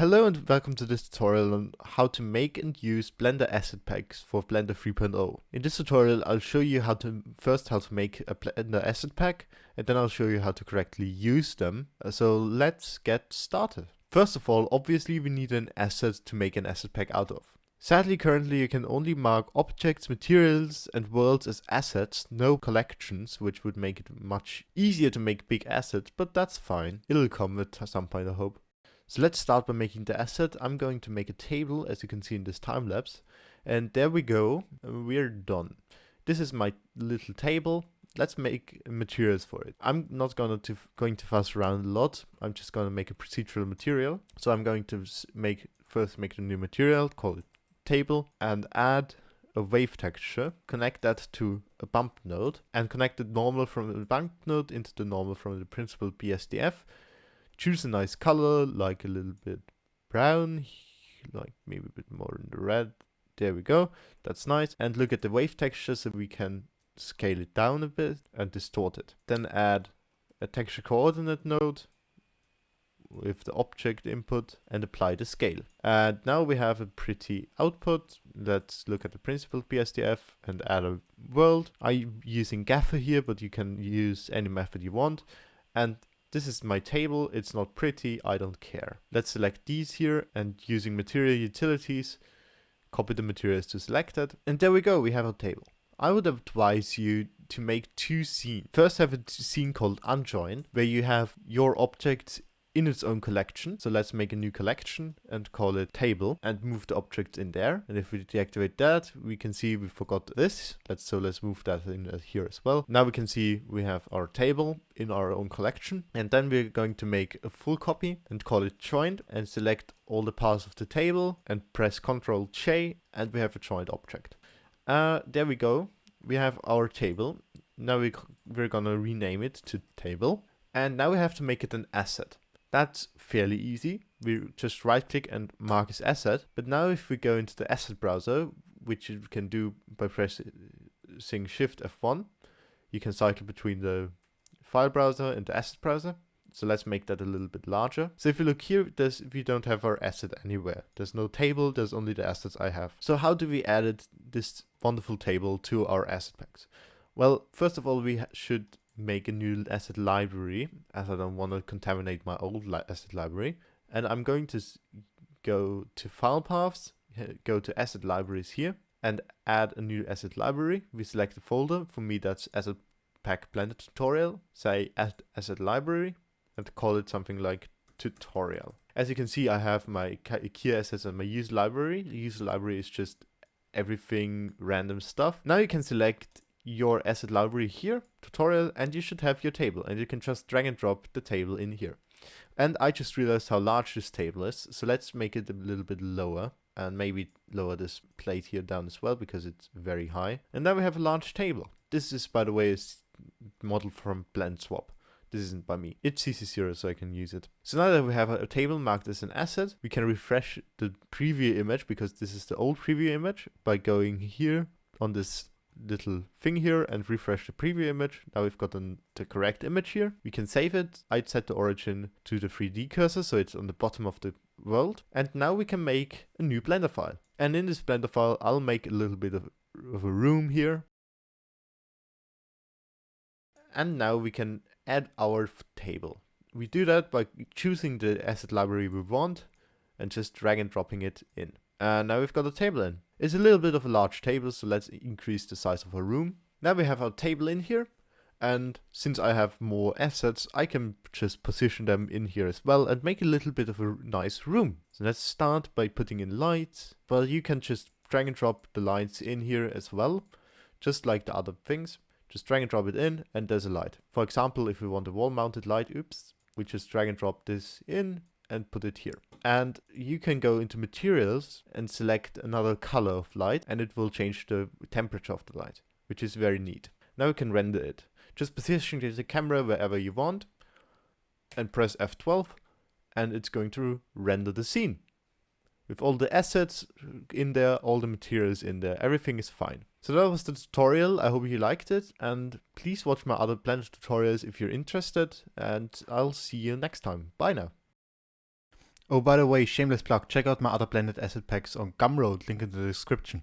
Hello and welcome to this tutorial on how to make and use Blender asset packs for Blender 3.0. In this tutorial I'll show you how to make a Blender asset pack, and then I'll show you how to correctly use them. So let's get started. First of all, obviously we need an asset to make an asset pack out of. Sadly, currently you can only mark objects, materials and worlds as assets, no collections, which would make it much easier to make big assets, but that's fine. It'll come at some point, I hope. So let's start by making the asset. I'm going to make a table, as you can see in this time lapse. And there we go, we're done. This is my little table. Let's make materials for it. I'm not going to fuss around a lot. I'm just going to make a procedural material. So I'm going to first make a new material, call it table, and add a wave texture, connect that to a bump node, and connect the normal from the bump node into the normal from the principal Psdf. Choose a nice color, like a little bit brown, like maybe a bit more in the red. There we go, that's nice. And look at the wave texture so we can scale it down a bit and distort it. Then add a texture coordinate node with the object input and apply the scale. And now we have a pretty output. Let's look at the principal Psdf and add a world. I'm using Gaffer here, but you can use any method you want. And this is my table. It's not pretty, I don't care. Let's select these here, and using material utilities, copy the materials to selected. And there we go, we have a table. I would advise you to make two scenes. First, have a scene called unjoin, where you have your object in its own collection. So let's make a new collection and call it table and move the objects in there. And if we deactivate that, we can see we forgot this. Let's move that in here as well. Now we can see we have our table in our own collection. And then we're going to make a full copy and call it joined and select all the parts of the table and press Ctrl J, and we have a joined object. There we go. We have our table. Now we're gonna rename it to table. And now we have to make it an asset. That's fairly easy. We just right click and mark as asset. But now if we go into the asset browser, which you can do by pressing Shift F1, you can cycle between the file browser and the asset browser. So let's make that a little bit larger. So if you look here, we don't have our asset anywhere. There's no table, there's only the assets I have. So how do we add this wonderful table to our asset packs? Well, first of all, we should make a new asset library, as I don't want to contaminate my old asset library. And I'm going to go to file paths, go to asset libraries here, and add a new asset library. We select a folder. For me, that's asset pack Blender tutorial. Say add asset library and call it something like tutorial. As you can see, I have my key assets and my user library. The user library is just everything random stuff. Now you can select your asset library here, tutorial, and you should have your table, and you can just drag and drop the table in here. And I just realized how large this table is, so let's make it a little bit lower, and maybe lower this plate here down as well because it's very high. And now we have a large table. This is, by the way, a model from Blend Swap. This isn't by me. It's CC0, so I can use it. So now that we have a table marked as an asset, we can refresh the preview image, because this is the old preview image, by going here on this little thing here and refresh the preview image. Now we've got the correct image here. We can save it. I'd set the origin to the 3D cursor, so it's on the bottom of the world. And now we can make a new Blender file. And in this Blender file, I'll make a little bit of a room here. And now we can add our table. We do that by choosing the asset library we want and just drag and dropping it in. And now we've got a table in. It's a little bit of a large table, so let's increase the size of our room. Now we have our table in here, and since I have more assets, I can just position them in here as well and make a little bit of a nice room. So let's start by putting in lights. Well, you can just drag and drop the lights in here as well, just like the other things. Just drag and drop it in, and there's a light. For example, if we want a wall-mounted light, we just drag and drop this in and put it here. And you can go into materials and select another color of light, and it will change the temperature of the light, which is very neat. Now we can render it. Just position the camera wherever you want and press F12, and it's going to render the scene. With all the assets in there, all the materials in there, everything is fine. So that was the tutorial. I hope you liked it, and please watch my other Blender tutorials if you're interested, and I'll see you next time. Bye now. Oh, by the way, shameless plug, check out my other blended asset packs on Gumroad, link in the description.